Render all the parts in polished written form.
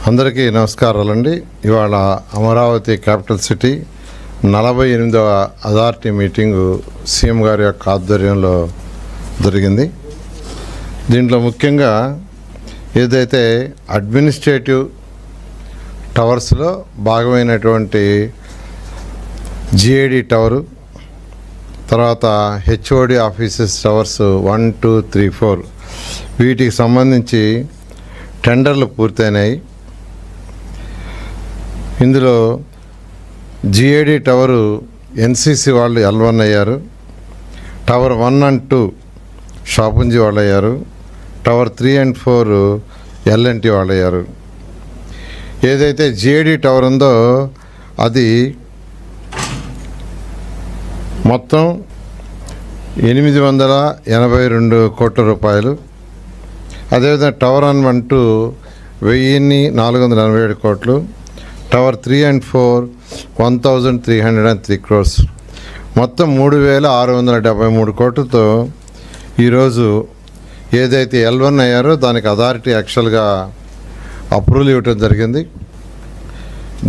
అందరికీ నమస్కారాలండి. ఇవాళ అమరావతి క్యాపిటల్ సిటీ 48వ అథారిటీ మీటింగు సీఎం గారి యొక్క ఆధ్వర్యంలో జరిగింది. దీంట్లో ముఖ్యంగా ఏదైతే అడ్మినిస్ట్రేటివ్ టవర్స్లో భాగమైనటువంటి జిఐడి టవరు, తర్వాత హెచ్ఓడి ఆఫీసెస్ టవర్స్ 1, 2, 3, 4 వీటికి సంబంధించి టెండర్లు పూర్తయినాయి. ఇందులో జిఐడి టవరు ఎన్సిసి వాళ్ళు L1 అయ్యారు, టవర్ 1 and 2 షాపుంజీ వాళ్ళు అయ్యారు, టవర్ 3 and 4 L&T వాళ్ళు అయ్యారు. ఏదైతే జిఐడి టవర్ ఉందో అది మొత్తం 882 కోట్ల రూపాయలు. అదేవిధంగా టవర్ 1 and 2 1487 కోట్లు, టవర్ 3 and 4 1303 crores, మొత్తం 3673 కోట్లతో ఈరోజు ఏదైతే L1 అయ్యారో దానికి అథారిటీ యాక్చువల్గా అప్రూవల్ ఇవ్వటం జరిగింది.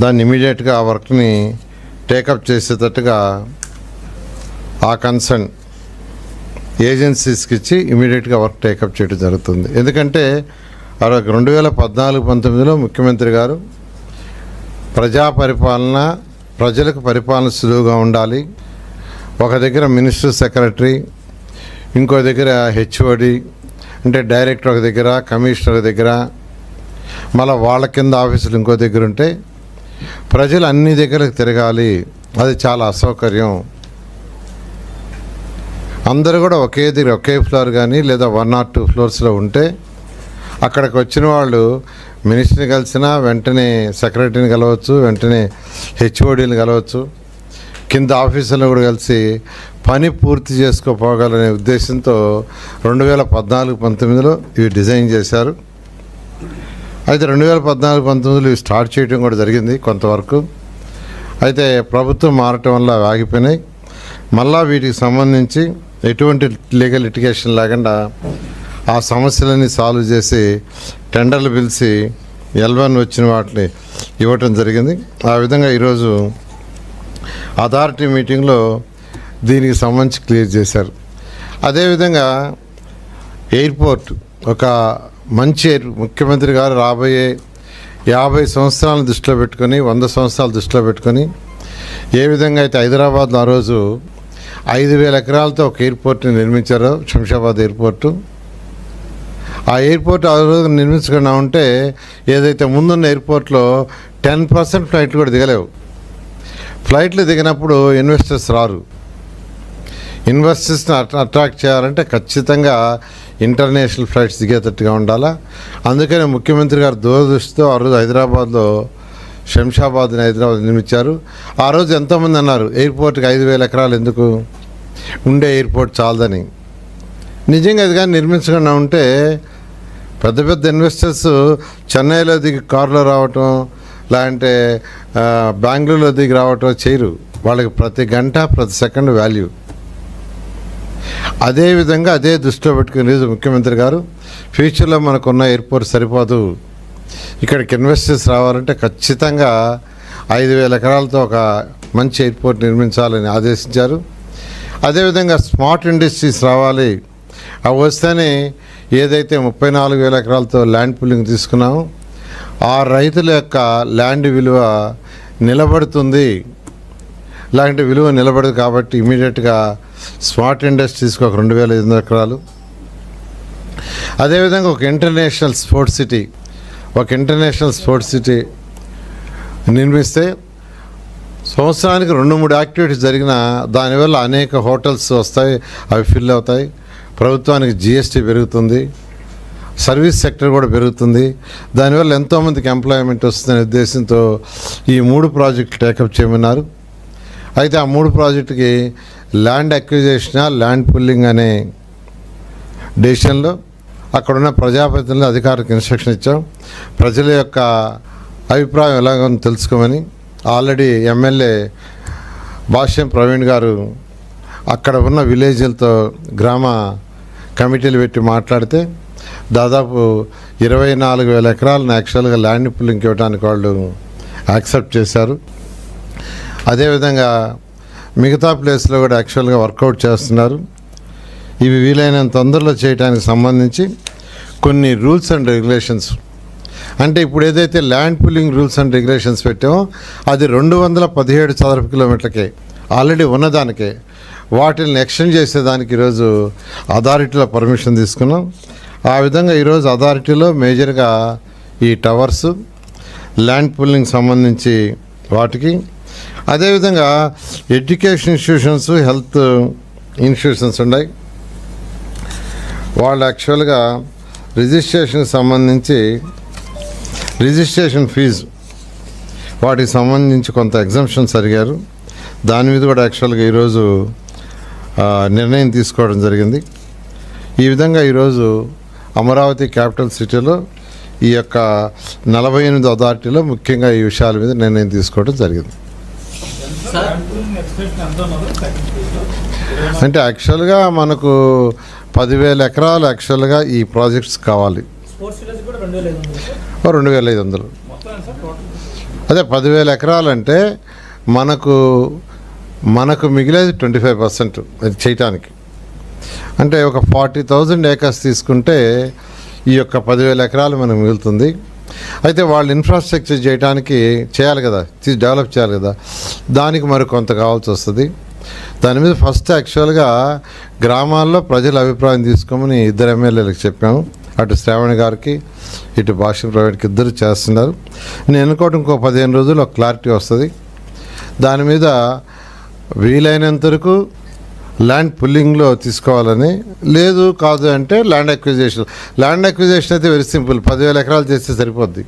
దాన్ని ఇమీడియట్గా ఆ వర్క్ని టేకప్ చేసేటట్టుగా ఆ కన్సర్న్ ఏజెన్సీస్కి ఇచ్చి ఇమీడియట్గా వర్క్ టేకప్ చేయడం జరుగుతుంది. ఎందుకంటే 2014-19లో ముఖ్యమంత్రి గారు ప్రజా పరిపాలన, ప్రజలకు పరిపాలన సులువుగా ఉండాలి, ఒక దగ్గర మినిస్టర్ సెక్రటరీ, ఇంకో దగ్గర హెచ్ఓడి అంటే డైరెక్టర్ ఒక దగ్గర, కమిషనర్ ఒక దగ్గర, మళ్ళీ వాళ్ళ కింద ఆఫీసులు ఇంకో దగ్గర ఉంటే ప్రజలు అన్ని దగ్గరకు తిరగాలి, అది చాలా అసౌకర్యం. అందరూ కూడా ఒకే దగ్గర ఒకే ఫ్లోర్ కానీ లేదా 1 or 2 ఫ్లోర్స్లో ఉంటే అక్కడికి వచ్చిన వాళ్ళు మినిస్టర్ని కలిసినా వెంటనే సెక్రటరీని కలవచ్చు, వెంటనే హెచ్ఓడీని కలవచ్చు, కింద ఆఫీసులను కూడా కలిసి పని పూర్తి చేసుకోపోగలనే ఉద్దేశంతో 2014-19లో ఇవి డిజైన్ చేశారు. అయితే 2014-19లో ఇవి స్టార్ట్ చేయడం కూడా జరిగింది కొంతవరకు. అయితే ప్రభుత్వం మారటం వల్ల ఆగిపోయినాయి. మళ్ళా వీటికి సంబంధించి ఎటువంటి లీగల్ లిటిగేషన్ లేకుండా ఆ సమస్యలన్నీ సాల్వ్ చేసి టెండర్లు పిలిచి L1 వచ్చిన వాటిని ఇవ్వటం జరిగింది. ఆ విధంగా ఈరోజు అథారిటీ మీటింగ్లో దీనికి సంబంధించి క్లియర్ చేశారు. అదేవిధంగా ఎయిర్పోర్ట్ ఒక మంచి ముఖ్యమంత్రి గారు రాబోయే 50 సంవత్సరాలను దృష్టిలో పెట్టుకొని 100 సంవత్సరాలు దృష్టిలో పెట్టుకొని ఏ విధంగా అయితే హైదరాబాద్లో ఆ రోజు 5000 ఎకరాలతో ఒక ఎయిర్పోర్ట్ని నిర్మించారో శంషాబాద్ ఎయిర్పోర్టు, ఆ ఎయిర్పోర్ట్ ఆ రోజు నిర్మించకుండా ఉంటే ఏదైతే ముందున్న ఎయిర్పోర్ట్లో 10% ఫ్లైట్లు కూడా దిగలేవు. ఫ్లైట్లు దిగినప్పుడు ఇన్వెస్టర్స్ రారు. ఇన్వెస్టర్స్ని అట్రాక్ట్ చేయాలంటే ఖచ్చితంగా ఇంటర్నేషనల్ ఫ్లైట్స్ దిగేటట్టుగా ఉండాలా. అందుకనే ముఖ్యమంత్రి గారు దూరదృష్టితో ఆ రోజు హైదరాబాద్లో శంషాబాద్ని హైదరాబాద్ నిర్మించారు. ఆ రోజు ఎంతోమంది అన్నారు ఎయిర్పోర్ట్కి 5000 ఎకరాలు ఎందుకు, ఉండే ఎయిర్పోర్ట్ చాలదని. నిజంగా అది కానీ నిర్మించకుండా ఉంటే పెద్ద పెద్ద ఇన్వెస్టర్స్ చెన్నైలో దిగి కారులో రావటం, లేదంటే బెంగళూరులో దిగి రావటం చేయరు. వాళ్ళకి ప్రతి గంట ప్రతి సెకండ్ వాల్యూ. అదేవిధంగా అదే దృష్టిలో పెట్టుకుని ముఖ్యమంత్రి గారు ఫ్యూచర్లో మనకున్న ఎయిర్పోర్ట్ సరిపోదు, ఇక్కడికి ఇన్వెస్టర్స్ రావాలంటే ఖచ్చితంగా 5000 ఎకరాలతో ఒక మంచి ఎయిర్పోర్ట్ నిర్మించాలని ఆదేశించారు. అదేవిధంగా స్మార్ట్ ఇండస్ట్రీస్ రావాలి, అవి వస్తేనే ఏదైతే 34,000 ఎకరాలతో ల్యాండ్ పూలింగ్ తీసుకున్నామో ఆ రైతుల యొక్క ల్యాండ్ విలువ నిలబడుతుంది. ఇలాంటి విలువ నిలబడదు కాబట్టి ఇమీడియట్గా స్మార్ట్ ఇండస్ట్రీస్కి ఒక 2500 ఎకరాలు. అదేవిధంగా ఒక ఇంటర్నేషనల్ స్పోర్ట్స్ సిటీ నిర్మిస్తే సంవత్సరానికి 2-3 యాక్టివిటీస్ జరిగిన దానివల్ల అనేక హోటల్స్ వస్తాయి, అవి ఫిల్ అవుతాయి, ప్రభుత్వానికి GST పెరుగుతుంది, సర్వీస్ సెక్టర్ కూడా పెరుగుతుంది, దానివల్ల ఎంతోమందికి ఎంప్లాయ్మెంట్ వస్తుందనే ఉద్దేశంతో ఈ 3 ప్రాజెక్టులు టేకప్ చేయమన్నారు. అయితే ఆ 3 ప్రాజెక్టుకి ల్యాండ్ అక్విజిషన్, ల్యాండ్ పుల్లింగ్ అనే డెసిషన్లో అక్కడున్న ప్రజాప్రతినిధులు అధికారులకు ఇన్స్ట్రక్షన్ ఇచ్చాం. ప్రజల యొక్క అభిప్రాయం ఎలాగో తెలుసుకోమని. ఆల్రెడీ ఎమ్మెల్యే భాష్యం ప్రవీణ్ గారు అక్కడ ఉన్న విలేజ్లతో గ్రామ కమిటీలు పెట్టి మాట్లాడితే దాదాపు 24,000 ఎకరాలను యాక్చువల్గా ల్యాండ్ పుల్లింగ్కి ఇవ్వడానికి వాళ్ళు యాక్సెప్ట్ చేశారు. అదేవిధంగా మిగతా ప్లేస్లో కూడా యాక్చువల్గా వర్కౌట్ చేస్తున్నారు. ఇవి వీలైనంత తొందరలో చేయడానికి సంబంధించి కొన్ని రూల్స్ అండ్ రెగ్యులేషన్స్, అంటే ఇప్పుడు ఏదైతే land pulling rules and regulations పెట్టామో అది 217 చదరపు కిలోమీటర్లకే ఆల్రెడీ ఉన్నదానికే, వాటిని ఎక్స్టెండ్ చేసేదానికి ఈరోజు అథారిటీలో పర్మిషన్ తీసుకున్నాం. ఆ విధంగా ఈరోజు అథారిటీలో మేజర్గా ఈ టవర్స్, ల్యాండ్ పుల్లింగ్ సంబంధించి వాటికి, అదేవిధంగా ఎడ్యుకేషన్ ఇన్స్టిట్యూషన్స్, హెల్త్ ఇన్స్టిట్యూషన్స్ ఉన్నాయి. వాళ్ళు యాక్చువల్గా రిజిస్ట్రేషన్కి సంబంధించి రిజిస్ట్రేషన్ ఫీజు వాటికి సంబంధించి కొంత ఎగ్జంప్షన్స్ అడిగారు. దాని మీద కూడా యాక్చువల్గా ఈరోజు నిర్ణయం తీసుకోవడం జరిగింది. ఈ విధంగా ఈరోజు అమరావతి క్యాపిటల్ సిటీలో ఈ యొక్క 48 అథారిటీలో ముఖ్యంగా ఈ విషయాల మీద నిర్ణయం తీసుకోవడం జరిగింది. అంటే యాక్చువల్గా మనకు 10,000 ఎకరాలు యాక్చువల్గా ఈ ప్రాజెక్ట్స్ కావాలి. 2,500. అదే 10,000 ఎకరాలు అంటే మనకు మిగిలేది 25% అది చేయటానికి. అంటే ఒక 40,000 ఏకర్స్ తీసుకుంటే ఈ యొక్క 10,000 ఎకరాలు మనకు మిగులుతుంది. అయితే వాళ్ళు ఇన్ఫ్రాస్ట్రక్చర్ చేయడానికి చేయాలి కదా, డెవలప్ చేయాలి కదా, దానికి మరి కొంత కావాల్సి వస్తుంది. దాని మీద ఫస్ట్ యాక్చువల్గా గ్రామాల్లో ప్రజల అభిప్రాయం తీసుకోమని 2 ఎమ్మెల్యేలకు చెప్పాము. అటు శ్రావణి గారికి, ఇటు భాష్యం ప్రైవేట్కి ఇద్దరు చేస్తున్నారు. నేను అనుకోవడం ఇంకో 15 రోజుల్లో క్లారిటీ వస్తుంది. దాని మీద వీలైనంత వరకు ల్యాండ్ పుల్లింగ్లో తీసుకోవాలని, లేదు కాదు అంటే ల్యాండ్ అక్విజిషన్. ల్యాండ్ అక్విజిషన్ అయితే వెరీ సింపుల్, 10,000 ఎకరాలు చేస్తే సరిపోద్ది.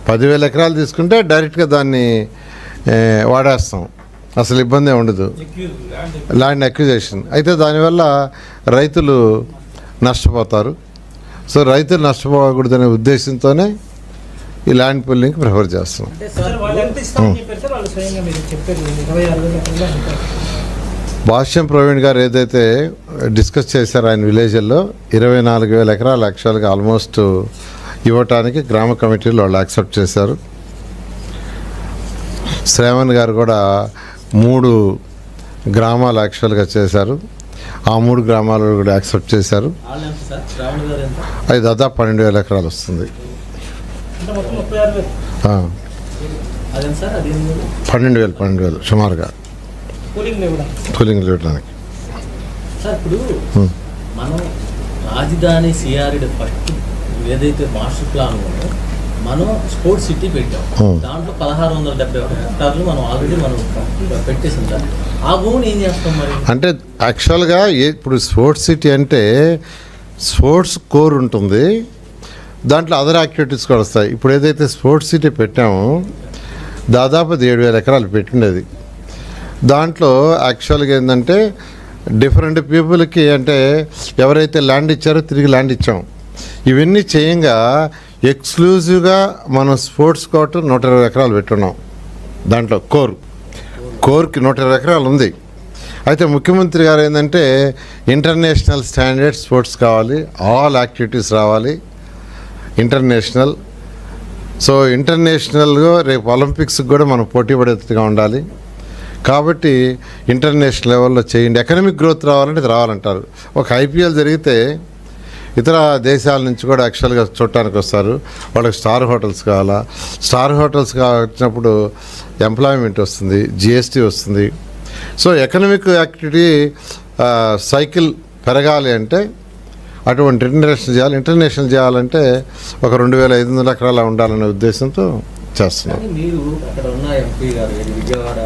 10,000 ఎకరాలు తీసుకుంటే డైరెక్ట్గా దాన్ని వాడేస్తాం, అసలు ఇబ్బంది ఉండదు. ల్యాండ్ అక్విజిషన్ అయితే దానివల్ల రైతులు నష్టపోతారు. సో రైతులు నష్టపోకూడదనే ఉద్దేశంతోనే ఈ ల్యాండ్ పుల్లింగ్ ప్రిఫర్ చేస్తాం. భాష్యం ప్రవీణ్ గారు ఏదైతే డిస్కస్ చేశారో ఆయన విలేజ్లో 24,000 ఎకరాలు యాక్చువల్గా ఆల్మోస్ట్ ఇవ్వటానికి గ్రామ కమిటీలు వాళ్ళు యాక్సెప్ట్ చేశారు. శ్రావణ్ గారు కూడా 3 గ్రామాలు యాక్చువల్గా చేశారు. ఆ 3 గ్రామాలు కూడా యాక్సెప్ట్ చేశారు. అది దాదాపు 12,000 ఎకరాలు వస్తుంది. 12,000 సుమారుగా కూలింగ్ ఇవ్వడానికి. సార్ ఇప్పుడు మనం రాజధాని సిఆర్డి ఫస్ట్ ఏదైతే మాస్టర్ ప్లాన్ ఉందో మనం స్పోర్ట్స్ సిటీ పెట్టాం. దాంట్లో 1,671 హెక్టార్లు మనం ఆల్రెడీ పెట్టేసాం సార్. ఆ భూమిని ఏం చేస్తాం మరి? అంటే యాక్చువల్గా ఇప్పుడు స్పోర్ట్స్ సిటీ అంటే స్పోర్ట్స్ కోర్ ఉంటుంది, దాంట్లో అదర్ యాక్టివిటీస్ కూడా వస్తాయి. ఇప్పుడు ఏదైతే స్పోర్ట్స్ సిటీ పెట్టామో దాదాపు 7,000 ఎకరాలు పెట్టిండేది. దాంట్లో యాక్చువల్గా ఏంటంటే డిఫరెంట్ పీపుల్కి, అంటే ఎవరైతే ల్యాండ్ ఇచ్చారో తిరిగి ల్యాండ్ ఇచ్చాం. ఇవన్నీ చేయంగా ఎక్స్క్లూజివ్గా మనం స్పోర్ట్స్ కోర్టు 120 ఎకరాలు పెట్టున్నాం. దాంట్లో కోర్కి 120 ఎకరాలు ఉంది. అయితే ముఖ్యమంత్రి గారు ఏంటంటే ఇంటర్నేషనల్ స్టాండర్డ్ స్పోర్ట్స్ కావాలి, ఆల్ యాక్టివిటీస్ రావాలి ఇంటర్నేషనల్. సో ఇంటర్నేషనల్గా రేపు ఒలింపిక్స్కి కూడా మనం పోటీ పడేట్టుగా ఉండాలి. కాబట్టి ఇంటర్నేషనల్ లెవెల్లో చేయండి. ఎకనామిక్ గ్రోత్ రావాలంటే ఇది రావాలంటారు. ఒక ఐపీఎల్ జరిగితే ఇతర దేశాల నుంచి కూడా యాక్చువల్గా చూడటానికి వస్తారు. వాళ్ళకి స్టార్ హోటల్స్ కావాలా, స్టార్ హోటల్స్ వచ్చినప్పుడు ఎంప్లాయ్మెంట్ వస్తుంది, జిఎస్టీ వస్తుంది. సో ఎకనామిక్ యాక్టివిటీ సైకిల్ పెరగాలి అంటే అటువంటి ఇంటర్నేషనల్ చేయాలంటే ఒక 2,500 ఎకరాలు ఉండాలనే ఉద్దేశంతో చేస్తున్నాం. మీరు అక్కడ ఉన్న ఎంపీ గారు, విజయవాడ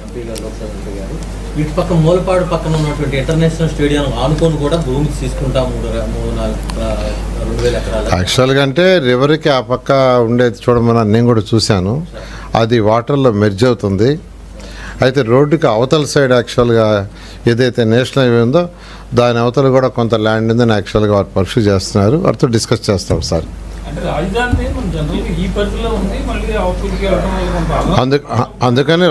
ఎంపీ గారు, లోక్సభ ఎంపీ గారు, ఇటు పక్క మూలపాడు పక్కన ఉన్నటువంటి ఇంటర్నేషనల్ స్టేడియం ఆనుకొని కూడా భూమి తీసుకుంటాం 2,000 ఎకరాలు. యాక్చువల్గా అంటే రివర్కి ఆ పక్క ఉండేది చూడమని నేను కూడా చూశాను. అది వాటర్లో మెర్జ్ అవుతుంది. అయితే రోడ్డుకి అవతల సైడ్ యాక్చువల్గా ఏదైతే నేషనల్ హైవే ఉందో దాని అవతల కూడా కొంత ల్యాండ్ ఉందని యాక్చువల్గా వారు పర్సూ చేస్తున్నారు. వారితో డిస్కస్ చేస్తాం సార్. అందుకని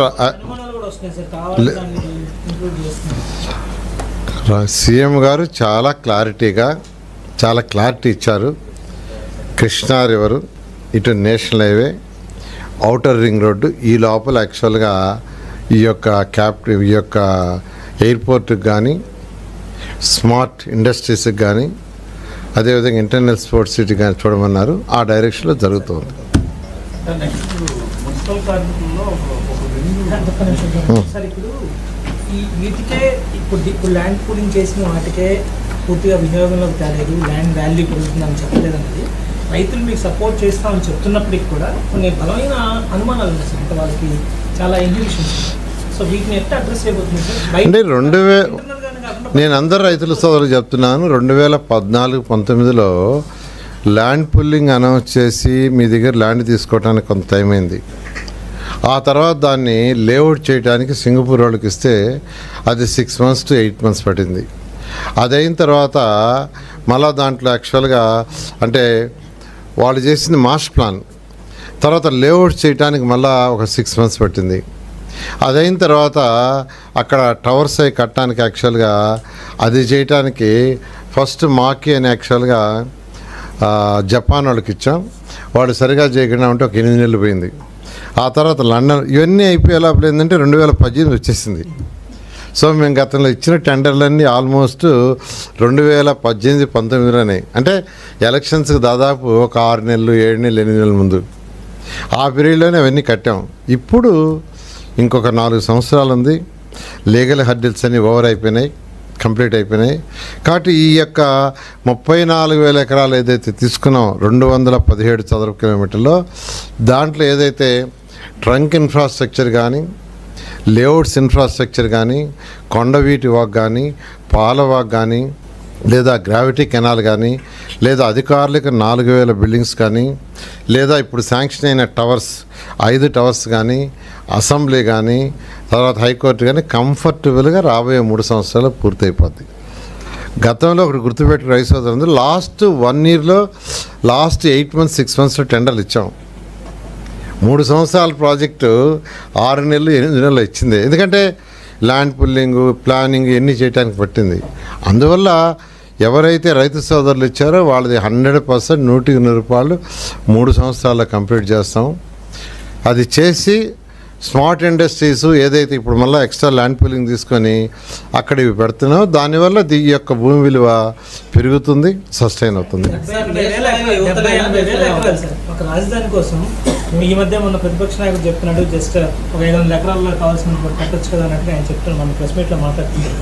సీఎం గారు చాలా క్లారిటీ ఇచ్చారు. కృష్ణా రివరు, ఇటు national highway, outer ring road, ఈ లోపల యాక్చువల్గా ఈ యొక్క ఎయిర్పోర్ట్కి కానీ, స్మార్ట్ ఇండస్ట్రీస్కి కానీ, అదేవిధంగా ఇంటర్నల్ స్పోర్ట్స్ సిటీ కానీ చూడమన్నారు. ఆ డైరెక్షన్లో జరుగుతుంది. నెక్స్ట్ మున్సిపల్ కార్మికుల్లో సార్ ఇప్పుడు ఈ వీటికే ఇప్పుడు ల్యాండ్ పూలింగ్ చేసిన వాటికే పూర్తిగా వినియోగంలోకి తేలేదు, ల్యాండ్ వాల్యూ పెరుగుతుందని చెప్పలేదన్నది రైతులు మీకు సపోర్ట్ చేస్తామని చెప్తున్నప్పటికీ కూడా కొన్ని బలమైన అనుమానాలు ఉన్నాయి సార్. అంటే వాళ్ళకి చాలా ఇన్హిబిషన్స్ ఉన్నాయి. సో వీటిని ఎట్లా అడ్రస్ చేయబోతుంది సార్? అంటే నేను అందరు రైతుల సోదరులు చెప్తున్నాను, 2014-19లో ల్యాండ్ పుల్లింగ్ అనౌన్స్ చేసి మీ దగ్గర ల్యాండ్ తీసుకోవడానికి కొంత టైం అయింది. ఆ తర్వాత దాన్ని లేఅవుట్ చేయడానికి సింగపూర్ వాళ్ళకి ఇస్తే అది 6 months to 8 months పట్టింది. అదైన తర్వాత మళ్ళా దాంట్లో యాక్చువల్గా అంటే వాళ్ళు చేసింది మాస్టర్ ప్లాన్, తర్వాత లేఅవుట్ చేయడానికి మళ్ళా ఒక 6 months పట్టింది. అదైన తర్వాత అక్కడ టవర్స్ అవి కట్టడానికి యాక్చువల్గా అది చేయటానికి ఫస్ట్ మాకి అని యాక్చువల్గా జపాన్ వాళ్ళకి ఇచ్చాం. వాడు సరిగా చేయకుండా ఉంటే ఒక 8 నెలలు పోయింది. ఆ తర్వాత లండన్, ఇవన్నీ అయిపోయే లోపల ఏంటంటే 2018 వచ్చేసింది. సో మేము గతంలో ఇచ్చిన టెండర్లన్నీ ఆల్మోస్ట్ 2018-19లోనే, అంటే ఎలక్షన్స్కి దాదాపు ఒక 6 నెలలు 7 నెలలు 8 నెలల ముందు ఆ పీరియడ్లోనే అవన్నీ కట్టాం. ఇప్పుడు ఇంకొక 4 సంవత్సరాలు ఉంది. లీగల్ హర్డిల్స్ అన్నీ ఓవర్ అయిపోయినాయి, కంప్లీట్ అయిపోయినాయి. కాబట్టి ఈ యొక్క 34,000 ఎకరాలు ఏదైతే తీసుకున్నాం 217 చదరపు కిలోమీటర్లో, దాంట్లో ఏదైతే ట్రంక్ ఇన్ఫ్రాస్ట్రక్చర్ కానీ, లేఅవుట్స్ ఇన్ఫ్రాస్ట్రక్చర్ కానీ, కొండవీటి వాక్ కానీ, పాల వాక్ కానీ, లేదా గ్రావిటీ కెనాల్ కానీ, లేదా అధికారులకు 4,000 బిల్డింగ్స్ కానీ, లేదా ఇప్పుడు శాంక్షన్ అయిన టవర్స్ 5 టవర్స్ కానీ, అసెంబ్లీ కానీ, తర్వాత హైకోర్టు కానీ కంఫర్టబుల్గా రాబోయే 3 సంవత్సరాలు పూర్తయిపోద్ది. గతంలో ఒకటి గుర్తుపెట్టి రైస్ అవుతుంది, లాస్ట్ 1 yearలో లాస్ట్ 8 months 6 monthsలో టెండర్లు ఇచ్చాం. 3 సంవత్సరాల ప్రాజెక్టు 6 నెలలు 8 నెలలు ఇచ్చింది. ఎందుకంటే ల్యాండ్ పుల్లింగ్, ప్లానింగ్ ఇవన్నీ చేయడానికి పట్టింది. అందువల్ల ఎవరైతే రైతు సోదరులు ఇచ్చారో వాళ్ళది 100% 100% 3 సంవత్సరాల్లో కంప్లీట్ చేస్తాం. అది చేసి స్మార్ట్ ఇండస్ట్రీస్ ఏదైతే ఇప్పుడు మళ్ళీ ఎక్స్ట్రా ల్యాండ్ పూలింగ్ తీసుకొని అక్కడ ఇవి పెడుతున్నాం, దానివల్ల ఈ యొక్క భూమి విలువ పెరుగుతుంది, సస్టైన్ అవుతుంది. 70,000 ఎకరాలు సార్ ఒక రాజధాని కోసం. ఈ మధ్య మన ప్రతిపక్ష నాయకుడు చెప్తున్నాడు, జస్ట్ ఒక 500 ఎకరాల్లో కావాల్సిన కట్టొచ్చు కదా అన్నట్టుగా ఆయన చెప్తున్నాడు, మన ప్రెస్ మీట్లో మాట్లాడుతున్నారు.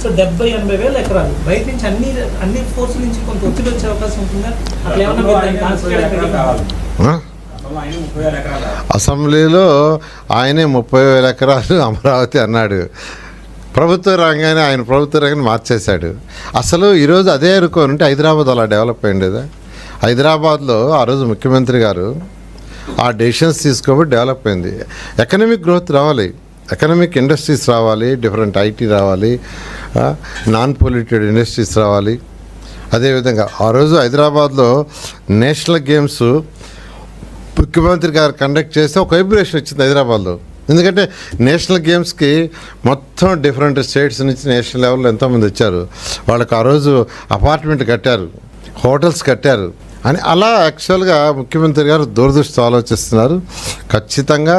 సో 70,000-80,000 ఎకరాలు బయట నుంచి అన్ని ఫోర్స్ నుంచి కొంత ఒత్తిడి వచ్చే అవకాశం ఉంటుందా? అట్లా ఏమన్నా అసెంబ్లీలో ఆయనే 30,000 ఎకరాలు అమరావతి అన్నాడు. ప్రభుత్వ రంగాన్ని ఆయన ప్రభుత్వ రంగాన్ని మార్చేశాడు. అసలు ఈరోజు అదే అనుకోనుంటే హైదరాబాద్ అలా డెవలప్ అయ్యిండేదా? హైదరాబాద్లో ఆ రోజు ముఖ్యమంత్రి గారు ఆ డెసిషన్స్ తీసుకోబట్టి డెవలప్ అయింది. ఎకనామిక్ గ్రోత్ రావాలి, ఎకనామిక్ ఇండస్ట్రీస్ రావాలి, డిఫరెంట్ ఐటీ రావాలి, నాన్ పొల్యూటెడ్ ఇండస్ట్రీస్ రావాలి. అదేవిధంగా ఆ రోజు హైదరాబాద్లో నేషనల్ గేమ్స్ ముఖ్యమంత్రి గారు కండక్ట్ చేస్తే ఒక వైబ్రేషన్ వచ్చింది హైదరాబాద్లో. ఎందుకంటే నేషనల్ గేమ్స్కి మొత్తం డిఫరెంట్ స్టేట్స్ నుంచి నేషనల్ లెవెల్లో ఎంతోమంది వచ్చారు. వాళ్ళకి ఆ రోజు అపార్ట్మెంట్ కట్టారు, హోటల్స్ కట్టారు అని. అలా యాక్చువల్గా ముఖ్యమంత్రి గారు దూరదృష్టితో ఆలోచిస్తున్నారు. ఖచ్చితంగా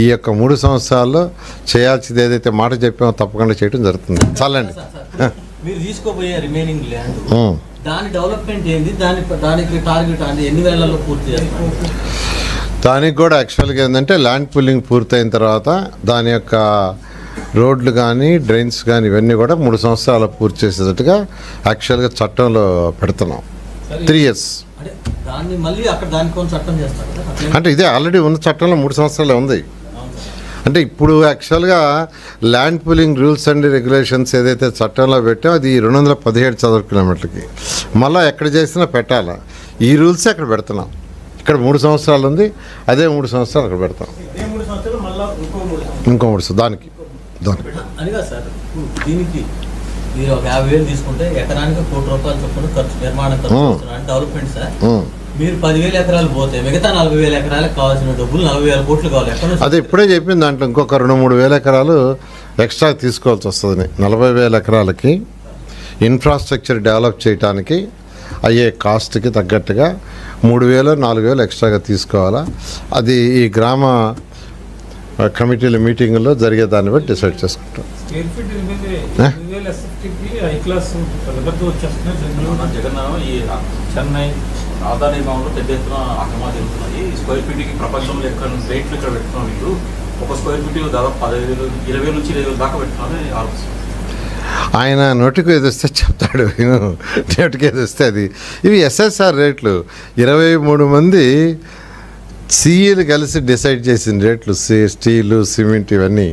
ఈ యొక్క 3 సంవత్సరాల్లో చేయాల్సింది ఏదైతే మాట చెప్పామో తప్పకుండా చేయడం జరుగుతుంది. చాలండి. మీరు తీసుకోబోయే రిమైనింగ్ ల్యాండ్ దాని డెవలప్మెంట్ ఏంది, దానికి టార్గెట్ అంటే ఎన్ని వేళల్లో పూర్తి చేస్తారు? దానికి కూడా యాక్చువల్గా ఏంటంటే ల్యాండ్ పుల్లింగ్ పూర్తయిన తర్వాత దాని యొక్క రోడ్లు కానీ, డ్రైన్స్ కానీ ఇవన్నీ కూడా 3 సంవత్సరాలు పూర్తి చేసేటట్టుగా యాక్చువల్గా చట్టంలో పెడుతున్నాం. 3 years. దాన్ని మళ్ళీ అక్కడ దానికోసం చట్టం చేస్తారు అంటే ఇదే ఆల్రెడీ ఉన్న చట్టంలో 3 సంవత్సరాలే ఉంది. అంటే ఇప్పుడు యాక్చువల్గా land pooling rules and regulations ఏదైతే చట్టంలో పెట్టామో అది 217 చదరపు కిలోమీటర్లకి మళ్ళీ ఎక్కడ చేసినా పెట్టాలా. ఈ రూల్స్ అక్కడ పెడుతున్నాం. ఇక్కడ 3 సంవత్సరాలు ఉంది, అదే 3 సంవత్సరాలు అక్కడ పెడతాం. ఇంకో 3 దానికి అనిగా సార్ దీనికి మీరు ఒక 50,000 తీసుకుంటే ఎకరానికి 1 కోటి రూపాయలు చొప్పున ఖర్చు, నిర్మాణ ఖర్చు డెవలప్మెంట్ సార్. మీరు 10,000 ఎకరాలు పోతే మిగతా 40,000 ఎకరాలకు కావాల్సిన డబ్బులు 40,000 కోట్లు కావాలి. అదే ఇప్పుడే చెప్పింది. దాంట్లో ఇంకొక 2-3 వేల ఎకరాలు ఎక్స్ట్రా తీసుకోవాల్సి వస్తుంది. 40,000 ఎకరాలకి ఇన్ఫ్రాస్ట్రక్చర్ డెవలప్ చేయడానికి అయ్యే కాస్ట్కి తగ్గట్టుగా 3,000 4,000 ఎక్స్ట్రాగా తీసుకోవాలా. అది ఈ గ్రామ కమిటీల మీటింగుల్లో జరిగే దాన్ని బట్టి డిసైడ్ చేసుకుంటాం. స్క్వేర్ ఫీట్ ఎస్ఎఫ్టీకి హై క్లాస్ పెద్దతో వచ్చేస్తున్నాయి. జగన్ ఈ చెన్నై రాజధాని భావంలో పెద్ద ఎత్తున అక్రమాలు జరుగుతున్నాయి. స్క్వేర్ ఫీట్కి ప్రపంచంలో ఎక్కడ రేట్లు ఇక్కడ పెట్టుకున్నాం. వీళ్ళు ఒక స్క్వేర్ ఫీట్ దాదాపు 10,000 20,000 నుంచి 20,000 దాకా పెట్టుకున్నామని ఆలోచిస్తున్నాం. ఆయన నోటికి ఏదొస్తే చెప్తాడు, నోటికి ఏదొస్తే అది. ఇవి ఎస్ఎస్ఆర్ రేట్లు 23 మంది సీఈలు కలిసి డిసైడ్ చేసిన రేట్లు, స్టీలు, సిమెంట్ ఇవన్నీ.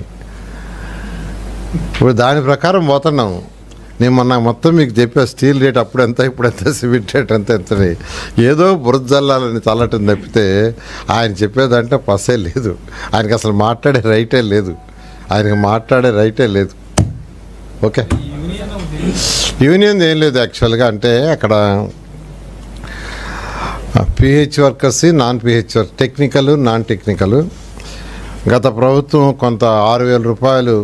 ఇప్పుడు దాని ప్రకారం పోతున్నాము. నేను మొన్న మొత్తం మీకు చెప్పా, స్టీల్ రేట్ అప్పుడెంత ఇప్పుడెంత, సిమెంట్ రేట్ ఎంతని. ఏదో బురద జల్లాలని చల్లటం తప్పితే ఆయన చెప్పేదంటే పసే లేదు. ఆయనకి అసలు మాట్లాడే రైటే లేదు. ఓకే, యూనియన్ ఏం లేదు యాక్చువల్గా. అంటే అక్కడ pH workers, non pH work, technical, non technical. గత ప్రభుత్వం కొంత 6,000 రూపాయలు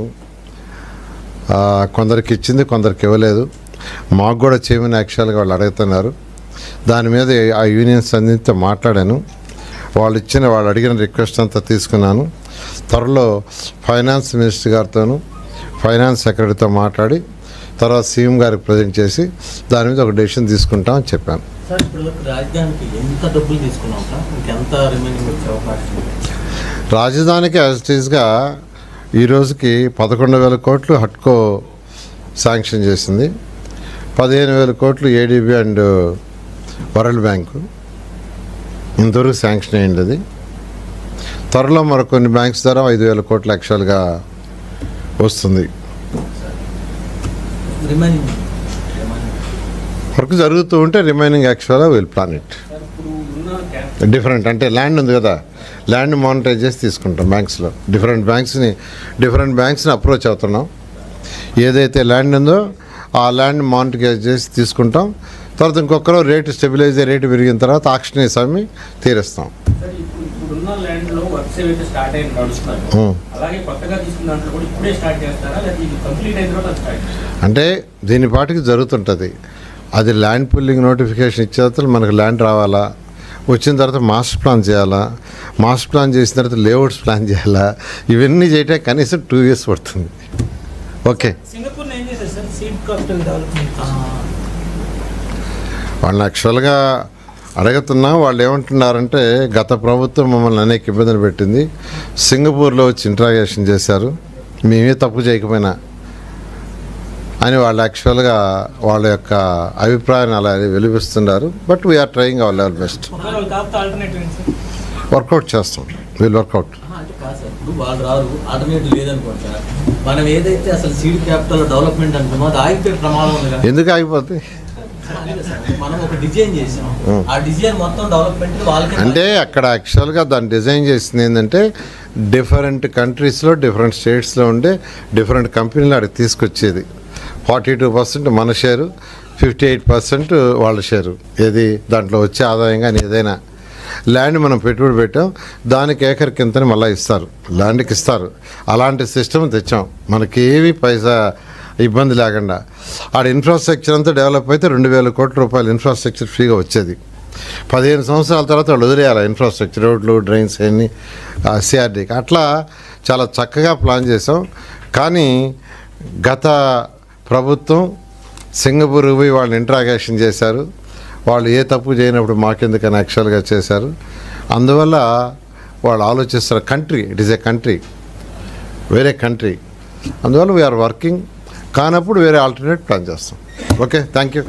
కొందరికి ఇచ్చింది, కొందరికి ఇవ్వలేదు. మాకు కూడా చేయమని యాక్చువల్గా వాళ్ళు అడుగుతున్నారు. దాని మీద ఆ యూనియన్స్ అన్నింటితో మాట్లాడాను. వాళ్ళు అడిగిన రిక్వెస్ట్ అంతా తీసుకున్నాను. త్వరలో ఫైనాన్స్ మినిస్టర్ గారితోనూ ఫైనాన్స్ సెక్రటరీతో మాట్లాడి తర్వాత సీఎం గారికి ప్రజెంట్ చేసి దాని మీద ఒక డెసిషన్ తీసుకుంటామని చెప్పాను. సార్ ఇప్పుడు రాజధానికి ఎంత డబ్బులు తీసుకున్నాం సార్? ఇంకెంత రిమైనింగ్ వచ్చే అవకాశం ఉంది? రాజధానికి యాజ్ ఇట్ ఈస్గా ఈ రోజుకి 11,000 కోట్లు హట్కో శాంక్షన్ చేసింది, 15,000 కోట్లు ఏడీబీ అండ్ వరల్డ్ బ్యాంకు ఇంతవరకు శాంక్షన్ అయ్యింది. అది త్వరలో మరికొన్ని బ్యాంక్స్ ద్వారా 5,000 కోట్లు యాక్చువల్గా వస్తుంది. వర్క్ జరుగుతూ ఉంటే రిమైనింగ్ యాక్చువల్గా విల్ ప్లాన్ ఇట్. డిఫరెంట్ అంటే ల్యాండ్ ఉంది కదా, ల్యాండ్ మానిటైజ్ చేసి తీసుకుంటాం బ్యాంక్స్లో. డిఫరెంట్ బ్యాంక్స్ని అప్రోచ్ అవుతున్నాం. ఏదైతే ల్యాండ్ ఉందో ఆ ల్యాండ్ మానిటైజ్ చేసి తీసుకుంటాం. తర్వాత ఇంకొకరు రేటు స్టెబిలైజ్ రేటు పెరిగిన తర్వాత ఆక్షన్ వేసి అమ్మి తీరుస్తాం. ఇప్పుడున్న ల్యాండ్లో వర్క్స్ ఏవైతే స్టార్ట్ అయిన నడుస్తున్నాయి, అలాగే కొత్తగా తీసుకున్న దాంట్లో కూడా ఇప్పుడే స్టార్ట్ చేస్తారా, లేదా ఇది కంప్లీట్ అయిన తర్వాత స్టార్ట్? అంటే దీని పాటికి జరుగుతుంటుంది. అది ల్యాండ్ పుల్లింగ్ నోటిఫికేషన్ ఇచ్చే తర్వాత మనకు ల్యాండ్ రావాలా, వచ్చిన తర్వాత మాస్టర్ ప్లాన్ చేయాలా, మాస్టర్ ప్లాన్ చేసిన తర్వాత లేఅవుట్స్ ప్లాన్ చేయాలా, ఇవన్నీ చేయడానికి కనీసం 2 years పడుతుంది. ఓకే, సింగపూర్ ఏం చేశారు సార్ సీడ్ క్యాపిటల్ డెవలప్మెంట్? వాళ్ళని యాక్చువల్గా అడుగుతున్నాం. వాళ్ళు ఏమంటున్నారంటే గత ప్రభుత్వం మమ్మల్ని అనేక ఇబ్బందులు పెట్టింది, సింగపూర్లో వచ్చి ఇంట్రాగేషన్ చేశారు, మేమే తప్పు చేయకపోయినా అని వాళ్ళు యాక్చువల్గా వాళ్ళ యొక్క అభిప్రాయాన్ని అలా వెలిపిస్తున్నారు. But we're trying our level best. Work out చేస్తాం, వీల్ వర్కౌట్. అంటే కాదు సార్, ఇప్పుడు వాళ్ళు రారు, ఆల్టర్నేటివ్ లేదనుకోండి సార్. మనం ఏదైతే అసలు సీడ్ క్యాపిటల్ డెవలప్మెంట్ అనుకున్నామో అది ఆగిపోయే ప్రమాదం ఉంది కదా. ఎందుకు ఆగిపోతే? మనం ఒక డిజైన్ చేసాం, ఆ డిజైన్ మొత్తం డెవలప్మెంట్ వాళ్ళకి. అంటే అక్కడ యాక్చువల్గా దాన్ని డిజైన్ చేసింది ఏంటంటే డిఫరెంట్ కంట్రీస్లో, డిఫరెంట్ స్టేట్స్లో ఉండే డిఫరెంట్ కంపెనీలు అక్కడికి తీసుకొచ్చేది. 42% మన షేరు, 58% వాళ్ళ షేరు. ఏది దాంట్లో వచ్చే ఆదాయం కానీ ఏదైనా. ల్యాండ్ మనం పెట్టుబడి పెట్టాం, దానికి ఏకర్ కింతని మళ్ళీ ఇస్తారు, ల్యాండ్కి ఇస్తారు. అలాంటి సిస్టమ్ తెచ్చాం, మనకేవి పైసా ఇబ్బంది లేకుండా. ఆడ ఇన్ఫ్రాస్ట్రక్చర్ అంతా డెవలప్ అయితే 2,000 కోట్ల రూపాయలు ఇన్ఫ్రాస్ట్రక్చర్ ఫ్రీగా వచ్చేది. 15 సంవత్సరాల తర్వాత వాళ్ళు వదిలేయాలి ఇన్ఫ్రాస్ట్రక్చర్, రోడ్లు, డ్రైన్స్ అన్నీ సిఆర్డీకి. అట్లా చాలా చక్కగా ప్లాన్ చేసాం. కానీ గత ప్రభుత్వం సింగపూర్ పోయి వాళ్ళని ఇంట్రాగేషన్ చేశారు. వాళ్ళు ఏ తప్పు చేయనప్పుడు మాకెందుకని యాక్చువల్గా చేశారు. అందువల్ల వాళ్ళు ఆలోచిస్తారు, country it is a country, వేరే కంట్రీ. అందువల్ల వీఆర్ వర్కింగ్. కానప్పుడు వేరే ఆల్టర్నేట్ ప్లాన్ చేస్తాం. Okay, thank you.